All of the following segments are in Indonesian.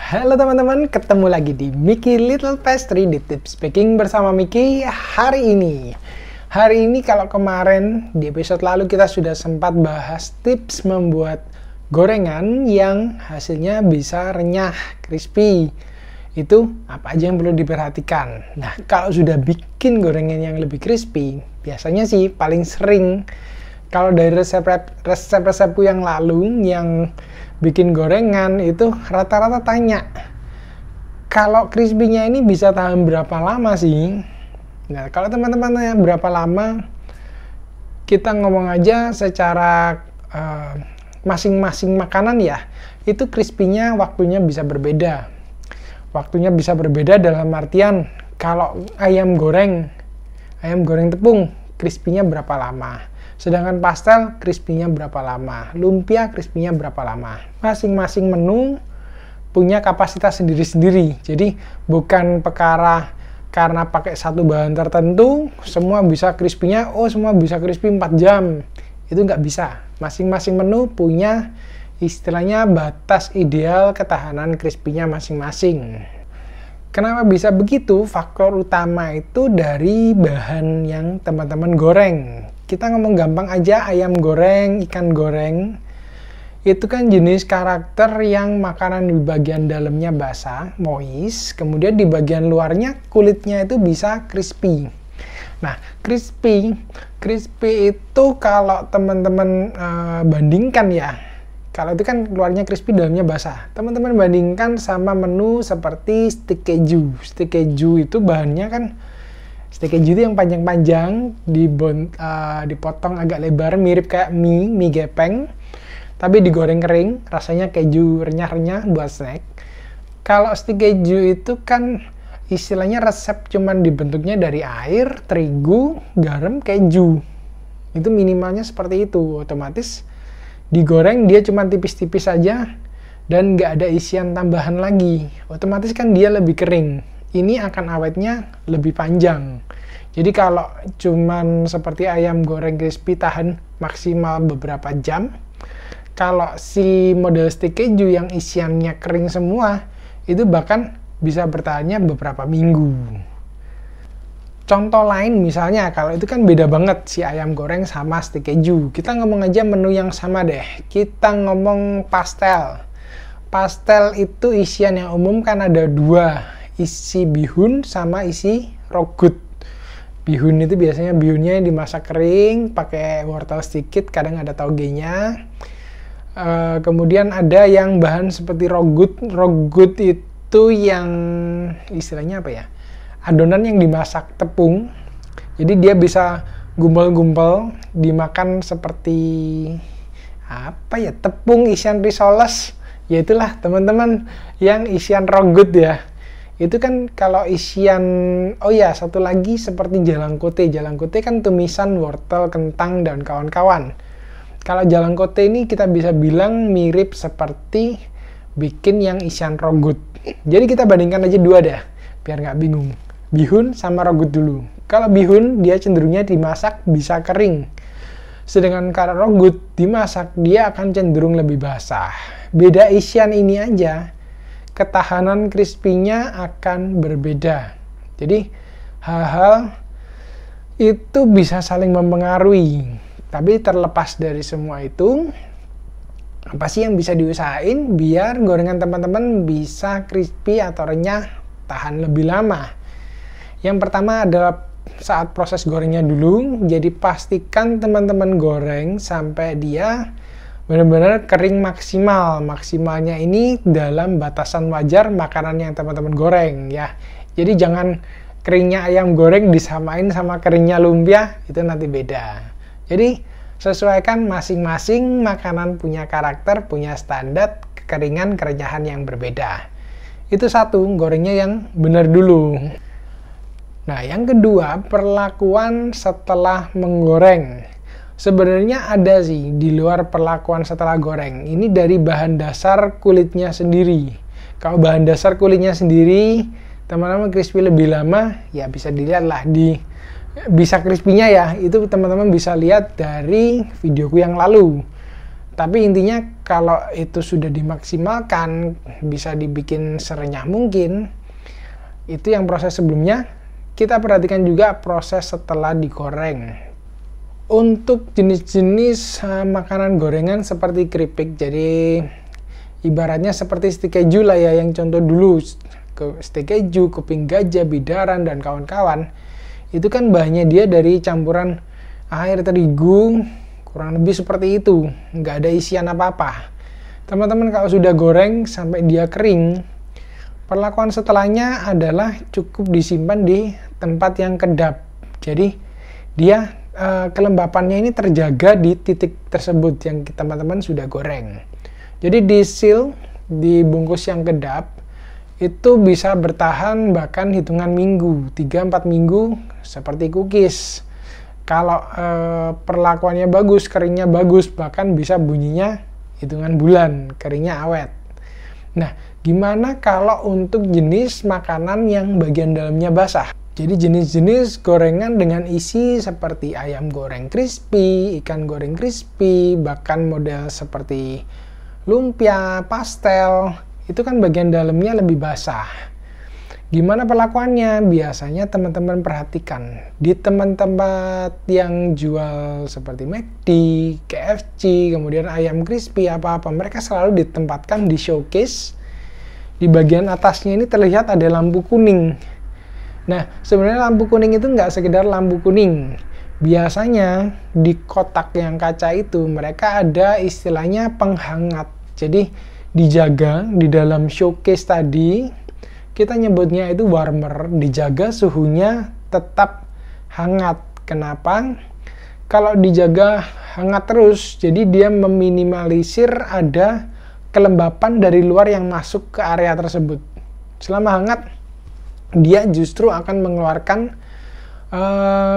Halo teman-teman, ketemu lagi di Miki Little Pastry di Tips Baking bersama Miki hari ini. Hari ini kalau kemarin di episode lalu kita sudah sempat bahas tips membuat gorengan yang hasilnya bisa renyah, crispy. Itu apa aja yang perlu diperhatikan. Nah, kalau sudah bikin gorengan yang lebih crispy, biasanya sih paling sering kalau dari resep-resepku yang lalu yang bikin gorengan itu rata-rata tanya kalau crispy-nya ini bisa tahan berapa lama sih. Nah, kalau teman-teman tanya berapa lama, kita ngomong aja secara masing-masing makanan ya, itu crispy-nya waktunya bisa berbeda. Waktunya bisa berbeda dalam artian kalau ayam goreng tepung crispy-nya berapa lama. Sedangkan pastel crispy-nya berapa lama, lumpia crispy-nya berapa lama. Masing-masing menu punya kapasitas sendiri-sendiri. Jadi bukan perkara karena pakai satu bahan tertentu semua bisa crispy-nya, semua bisa crispy 4 jam. Itu nggak bisa. Masing-masing menu punya istilahnya batas ideal ketahanan crispy-nya masing-masing. Kenapa bisa begitu? Faktor utama itu dari bahan yang teman-teman goreng. Kita ngomong gampang aja, ayam goreng, ikan goreng, itu kan jenis karakter yang makanan di bagian dalamnya basah, moist, kemudian di bagian luarnya kulitnya itu bisa crispy. Nah, crispy itu kalau teman-teman bandingkan ya, kalau itu kan luarnya crispy, dalamnya basah. Teman-teman bandingkan sama menu seperti stik keju. Stik keju itu bahannya kan stik keju itu yang panjang-panjang, dipotong agak lebar, mirip kayak mie gepeng, tapi digoreng kering, rasanya keju renyah-renyah buat snack. Kalau stik keju itu kan istilahnya resep cuman dibentuknya dari air, terigu, garam, keju. Itu minimalnya seperti itu, otomatis digoreng dia cuma tipis-tipis saja dan nggak ada isian tambahan lagi. Otomatis kan dia lebih kering. Ini akan awetnya lebih panjang. Jadi kalau cuman seperti ayam goreng crispy tahan maksimal beberapa jam, kalau si model stik keju yang isiannya kering semua, itu bahkan bisa bertahannya beberapa minggu. Contoh lain misalnya, kalau itu kan beda banget si ayam goreng sama stik keju. Kita ngomong aja menu yang sama deh. Kita ngomong pastel. Pastel itu isian yang umum kan ada dua, isi bihun sama isi rogut. Bihun itu biasanya bihunnya dimasak kering, pakai wortel sedikit, kadang ada togenya. Kemudian ada yang bahan seperti rogut. Rogut itu yang istilahnya apa ya? Adonan yang dimasak tepung. Jadi dia bisa gumpal-gumpal, dimakan seperti apa ya? Tepung isian risoles. Ya itulah teman-teman yang isian rogut ya. Itu kan kalau isian, satu lagi seperti jalangkote. Jalangkote kan tumisan wortel, kentang, dan kawan-kawan. Kalau jalangkote ini kita bisa bilang mirip seperti bikin yang isian rogut. Jadi kita bandingkan aja dua deh, biar nggak bingung. Bihun sama rogut dulu. Kalau bihun dia cenderungnya dimasak bisa kering. Sedangkan kalau rogut dimasak dia akan cenderung lebih basah. Beda isian ini aja, ketahanan crispy-nya akan berbeda. Jadi hal-hal itu bisa saling mempengaruhi. Tapi terlepas dari semua itu, apa sih yang bisa diusahain biar gorengan teman-teman bisa crispy atau renyah tahan lebih lama? Yang pertama adalah saat proses gorengnya dulu. Jadi pastikan teman-teman goreng sampai dia benar-benar kering maksimal. Maksimalnya ini dalam batasan wajar makanan yang teman-teman goreng ya. Jadi jangan keringnya ayam goreng disamain sama keringnya lumpia, itu nanti beda. Jadi sesuaikan masing-masing makanan punya karakter, punya standar kekeringan, kerenyahan yang berbeda. Itu satu, gorengnya yang benar dulu. Nah, yang kedua, perlakuan setelah menggoreng. Sebenarnya ada sih di luar perlakuan setelah goreng. Ini dari bahan dasar kulitnya sendiri. Kalau bahan dasar kulitnya sendiri, teman-teman crispy lebih lama, ya bisa dilihat lah bisa crispy-nya ya. Itu teman-teman bisa lihat dari videoku yang lalu. Tapi intinya kalau itu sudah dimaksimalkan, bisa dibikin serenyah mungkin. Itu yang proses sebelumnya. Kita perhatikan juga proses setelah digoreng. Untuk jenis-jenis makanan gorengan seperti keripik, jadi ibaratnya seperti stik keju lah ya, yang contoh dulu, stik keju, kuping gajah, bidaran, dan kawan-kawan. Itu kan bahannya dia dari campuran air terigu, kurang lebih seperti itu, nggak ada isian apa-apa. Teman-teman kalau sudah goreng sampai dia kering, perlakuan setelahnya adalah cukup disimpan di tempat yang kedap. Jadi dia kelembapannya ini terjaga di titik tersebut yang teman-teman sudah goreng. Jadi di seal, di bungkus yang kedap, itu bisa bertahan bahkan hitungan minggu, 3-4 minggu seperti cookies. Kalau perlakuannya bagus, keringnya bagus, bahkan bisa bunyinya hitungan bulan, keringnya awet. Nah, gimana kalau untuk jenis makanan yang bagian dalamnya basah? Jadi jenis-jenis gorengan dengan isi seperti ayam goreng crispy, ikan goreng crispy, bahkan model seperti lumpia, pastel, itu kan bagian dalamnya lebih basah. Gimana perlakuannya? Biasanya teman-teman perhatikan di tempat-tempat yang jual seperti McD, KFC, kemudian ayam crispy, apa-apa, mereka selalu ditempatkan di showcase. Di bagian atasnya ini terlihat ada lampu kuning. Nah, sebenarnya lampu kuning itu nggak sekedar lampu kuning. Biasanya di kotak yang kaca itu mereka ada istilahnya penghangat. Jadi dijaga di dalam showcase tadi, kita nyebutnya itu warmer, dijaga suhunya tetap hangat. Kenapa? Kalau dijaga hangat terus, jadi dia meminimalisir ada kelembapan dari luar yang masuk ke area tersebut. Selama hangat, dia justru akan mengeluarkan,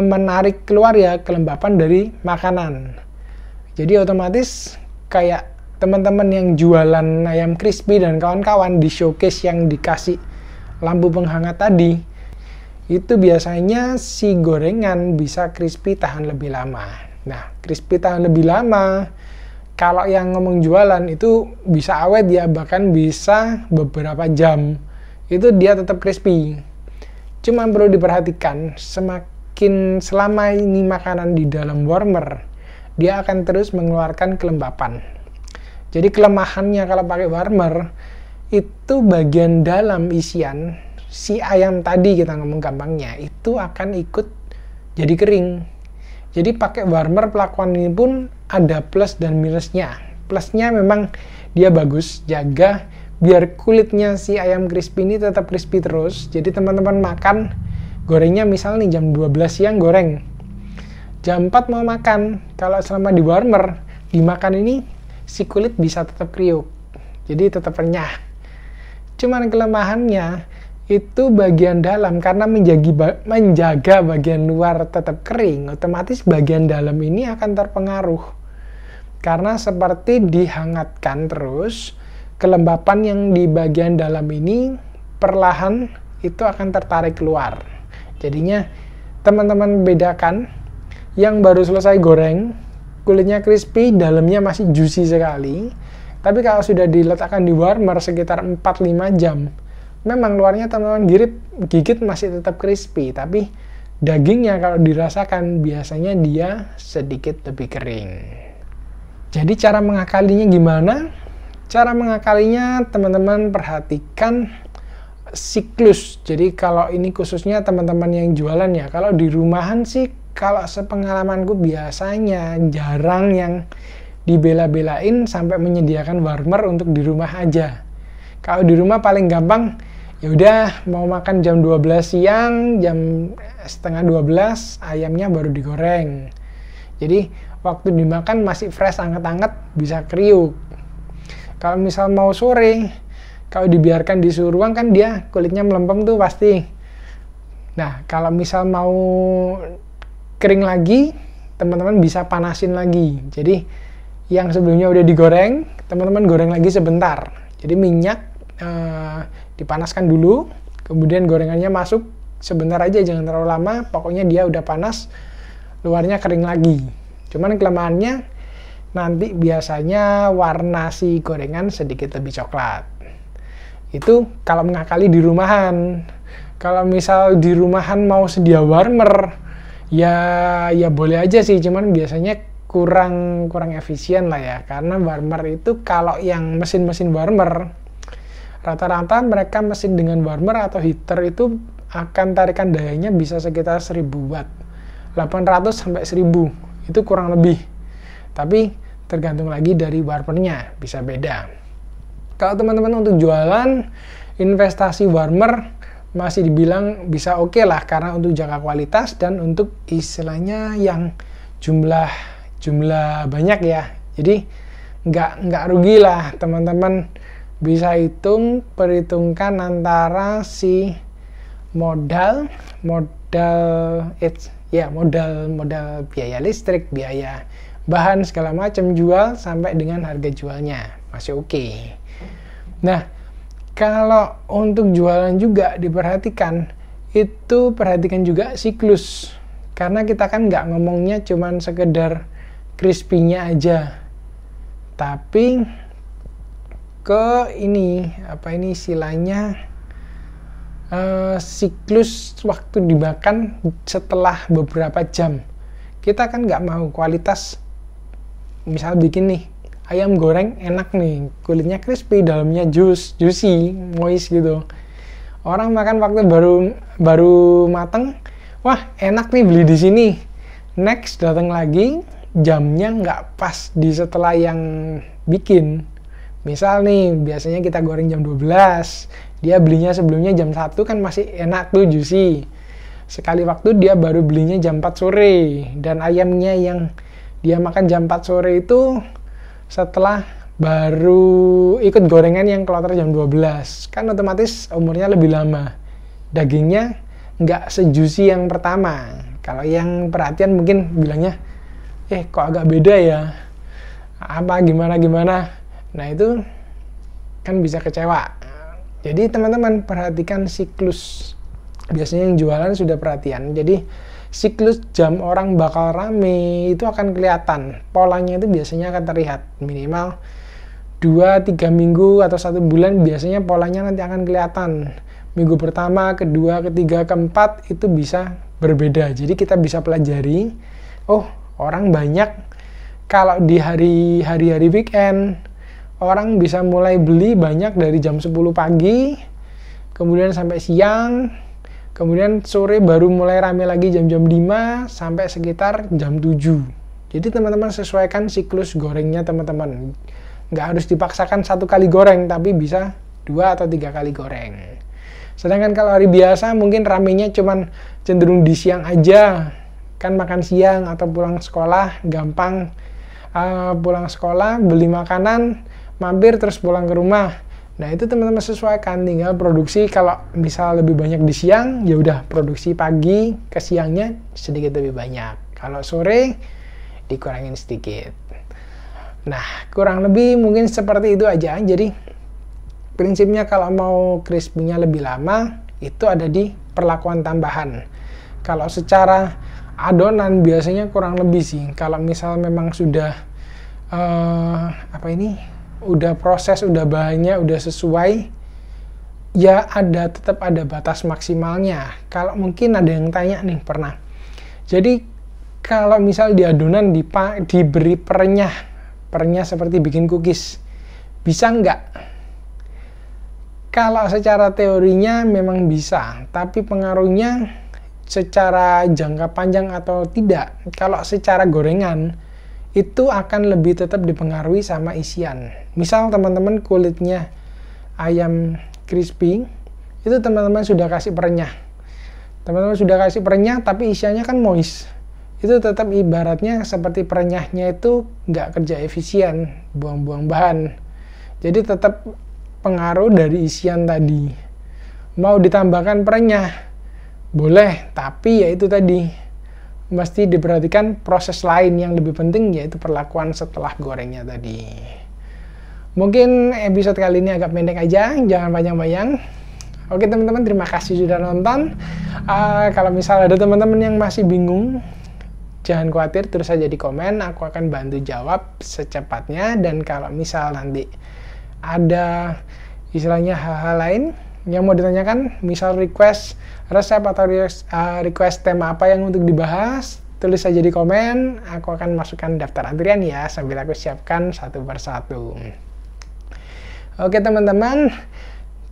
menarik keluar ya kelembapan dari makanan. Jadi otomatis kayak teman-teman yang jualan ayam crispy dan kawan-kawan di showcase yang dikasih lampu penghangat tadi, itu biasanya si gorengan bisa crispy tahan lebih lama. Nah, crispy tahan lebih lama, kalau yang ngomong jualan itu bisa awet ya, bahkan bisa beberapa jam, itu dia tetap crispy. Cuma perlu diperhatikan, semakin selama ini makanan di dalam warmer, dia akan terus mengeluarkan kelembapan. Jadi kelemahannya kalau pakai warmer, itu bagian dalam isian si ayam tadi, kita ngomong gampangnya, itu akan ikut jadi kering. Jadi pakai warmer pelakuan ini pun ada plus dan minusnya. Plusnya memang dia bagus, jaga biar kulitnya si ayam crispy ini tetap crispy terus. Jadi teman-teman makan gorengnya misalnya nih jam 12 siang goreng, jam 4 mau makan, kalau selama di warmer dimakan ini si kulit bisa tetap kriuk, jadi tetap renyah. Cuman kelemahannya itu bagian dalam, karena menjaga bagian luar tetap kering, otomatis bagian dalam ini akan terpengaruh. Karena seperti dihangatkan terus, kelembapan yang di bagian dalam ini perlahan itu akan tertarik keluar. Jadinya teman-teman bedakan yang baru selesai goreng, kulitnya crispy, dalamnya masih juicy sekali. Tapi kalau sudah diletakkan di warmer sekitar 4-5 jam, memang luarnya teman-teman gigit masih tetap crispy, tapi dagingnya kalau dirasakan biasanya dia sedikit lebih kering. Jadi cara mengakalinya gimana? Cara mengakalinya teman-teman perhatikan siklus. Jadi kalau ini khususnya teman-teman yang jualan ya, kalau di rumahan sih, kalau sepengalamanku biasanya jarang yang dibela-belain sampai menyediakan warmer untuk di rumah aja. Kalau di rumah paling gampang, ya udah mau makan jam 12 siang, jam setengah 12 ayamnya baru digoreng. Jadi waktu dimakan masih fresh, anget-anget, bisa kriuk. Kalau misal mau sore, kalau dibiarkan di suhu ruang kan dia kulitnya melempem tuh pasti. Nah, kalau misal mau kering lagi, teman-teman bisa panasin lagi. Jadi yang sebelumnya udah digoreng, teman-teman goreng lagi sebentar. Jadi minyak dipanaskan dulu, kemudian gorengannya masuk sebentar aja, jangan terlalu lama. Pokoknya dia udah panas, luarnya kering lagi. Cuman kelemahannya nanti biasanya warna si gorengan sedikit lebih coklat. Itu kalau mengakali di rumahan. Kalau misal di rumahan mau sedia warmer, ya boleh aja sih, cuman biasanya kurang efisien lah ya, karena warmer itu kalau yang mesin-mesin warmer rata-rata mereka mesin dengan warmer atau heater itu akan tarikan dayanya bisa sekitar 1000 watt, 800 sampai 1000, itu kurang lebih. Tapi tergantung lagi dari warmernya, bisa beda. Kalau teman-teman untuk jualan investasi warmer masih dibilang bisa oke lah, karena untuk jaga kualitas dan untuk istilahnya yang jumlah banyak ya. Jadi nggak rugi lah teman-teman. Bisa perhitungkan antara si modal biaya listrik, biaya bahan segala macam jual sampai dengan harga jualnya masih oke. Nah, kalau untuk jualan juga diperhatikan, itu perhatikan juga siklus, karena kita kan nggak ngomongnya cuman sekedar crispy-nya aja, tapi ke istilahnya siklus waktu dimakan setelah beberapa jam. Kita kan nggak mau kualitas, misal bikin nih ayam goreng enak nih, kulitnya crispy, dalamnya juicy, moist gitu. Orang makan waktu baru mateng, wah enak nih beli di sini. Next datang lagi, jamnya nggak pas di setelah yang bikin. Misal nih, biasanya kita goreng jam 12, dia belinya sebelumnya jam 1 kan masih enak tuh, juicy. Sekali waktu dia baru belinya jam 4 sore, dan ayamnya yang dia makan jam 4 sore itu setelah baru ikut gorengan yang keluar jam 12, kan otomatis umurnya lebih lama. Dagingnya nggak sejuicy yang pertama. Kalau yang perhatian mungkin bilangnya, kok agak beda ya, apa gimana. Nah itu kan bisa kecewa. Jadi teman-teman perhatikan siklus. Biasanya yang jualan sudah perhatian. Jadi siklus jam orang bakal rame itu akan kelihatan. Polanya itu biasanya akan terlihat. Minimal 2-3 minggu atau 1 bulan biasanya polanya nanti akan kelihatan. Minggu pertama, kedua, ketiga, keempat itu bisa berbeda. Jadi kita bisa pelajari, oh orang banyak kalau di hari-hari weekend, orang bisa mulai beli banyak dari jam 10 pagi, kemudian sampai siang, kemudian sore baru mulai rame lagi jam-jam 5 sampai sekitar jam 7. Jadi teman-teman sesuaikan siklus gorengnya teman-teman. Nggak harus dipaksakan 1 kali goreng, tapi bisa 2 atau 3 kali goreng. Sedangkan kalau hari biasa mungkin ramenya cuman cenderung di siang aja. Kan makan siang atau pulang sekolah gampang, pulang sekolah beli makanan, mampir terus pulang ke rumah. Nah itu teman-teman sesuaikan, tinggal produksi. Kalau misal lebih banyak di siang, ya udah produksi pagi ke siangnya sedikit lebih banyak. Kalau sore dikurangin sedikit. Nah kurang lebih mungkin seperti itu aja. Jadi prinsipnya kalau mau crispy-nya lebih lama, itu ada di perlakuan tambahan. Kalau secara adonan biasanya kurang lebih sih. Kalau misal memang sudah udah proses, udah bahannya udah sesuai, ya tetap ada batas maksimalnya. Kalau mungkin ada yang tanya nih pernah, jadi kalau misal di adonan diberi perenyah seperti bikin cookies, bisa nggak? Kalau secara teorinya memang bisa, tapi pengaruhnya secara jangka panjang atau tidak, kalau secara gorengan itu akan lebih tetap dipengaruhi sama isian. Misal teman-teman kulitnya ayam crispy, itu teman-teman sudah kasih perenyah. Tapi isiannya kan moist. Itu tetap ibaratnya seperti perenyahnya itu nggak kerja efisien, buang-buang bahan. Jadi tetap pengaruh dari isian tadi. Mau ditambahkan perenyah, boleh, tapi ya itu tadi. Mesti diperhatikan proses lain yang lebih penting, yaitu perlakuan setelah gorengnya tadi. Mungkin episode kali ini agak pendek aja, jangan panjang-panjang. Oke teman-teman, terima kasih sudah nonton. Kalau misal ada teman-teman yang masih bingung jangan khawatir, terus saja di komen, aku akan bantu jawab secepatnya. Dan kalau misal nanti ada istilahnya hal-hal lain yang mau ditanyakan, misal request resep atau request tema apa yang untuk dibahas, tulis saja di komen, aku akan masukkan daftar antrian ya, sambil aku siapkan satu persatu. Oke teman-teman,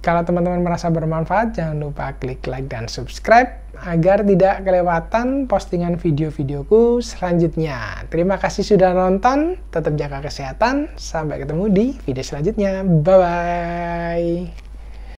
kalau teman-teman merasa bermanfaat, jangan lupa klik like dan subscribe agar tidak kelewatan postingan video-videoku selanjutnya. Terima kasih sudah nonton, tetap jaga kesehatan, sampai ketemu di video selanjutnya. Bye-bye.